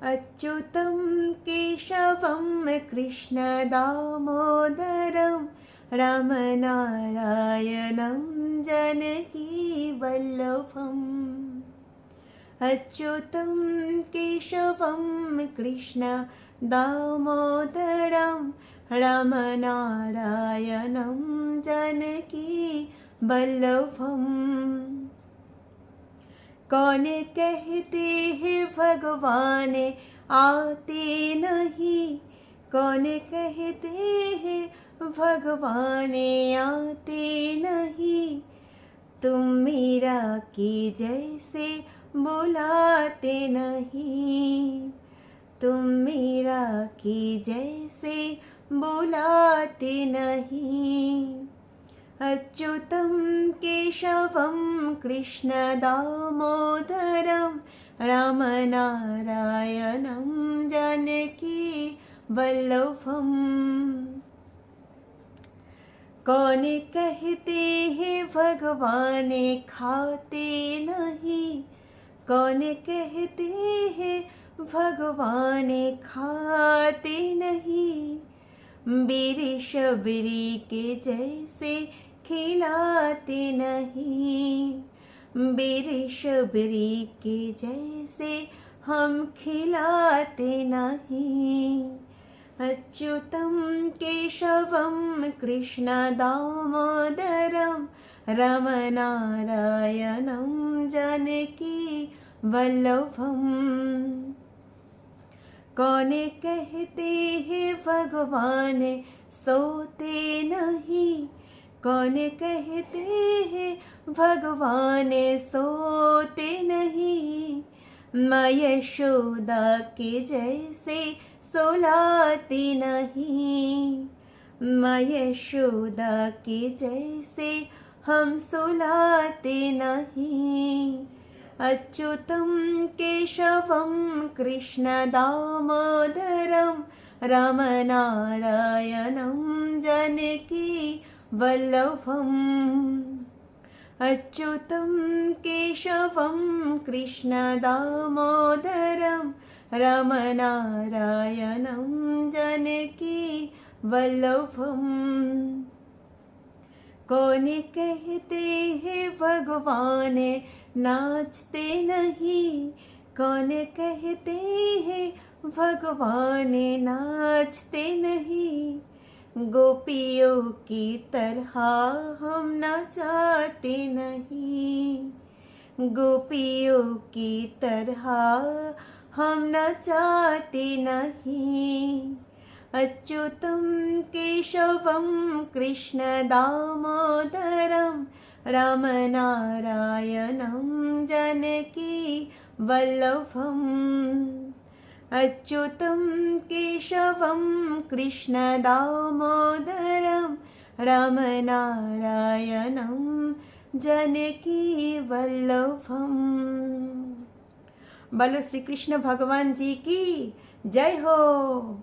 अच्युतं केशवं कृष्णदामोदरं रामनारायणं जानकीवल्लभम्। अच्युतं केशवं कृष्णदामोदरं रामनारायणं जानकीवल्लभम्। कौन कहते हैं भगवान आते नहीं, कौन कहते हैं भगवान आते नहीं, तुम मीरा की जैसे बुलाते नहीं, तुम मीरा की जैसे बुलाते नहीं। अच्युतं केशवं कृष्णदामोदरं रामनारायणं जानकीवल्लभम्। कौन कहते हैं भगवान खाते नहीं, कौन कहते हैं भगवान खाते नहीं, बीरी शबरी के जैसे खिलाते नहीं, बीरी शबरी के जैसे हम खिलाते नहीं। अच्युतं केशवं कृष्णदामोदरं रामनारायणं जानकीवल्लभम्। कौन कहते हैं भगवान सोते नहीं, कौन कहते हैं भगवान सोते नहीं, माँ यशोदा के जैसे सुलाते नहीं, माँ यशोदा के जैसे हम सुलाते नहीं। अच्युतं केशवं कृष्णदामोदरं रामनारायणं जानकीवल्लभम्। अच्युतं केशवं कृष्णदामोदरं रामनारायणं जानकीवल्लभम्। कौन कहते हैं भगवान नाचते नहीं, कौन कहते हैं भगवान नाचते नहीं, गोपियों की तरह हम नाचते नहीं, गोपियों की तरह हम नाचते नहीं। अच्युतं केशवं कृष्णदामोदरं रामनारायणं जानकीवल्लभम्। अच्युतं केशवं कृष्णदामोदरं रामनारायणं जानकीवल्लभम्। बोलो श्री कृष्ण भगवान जी की जय हो।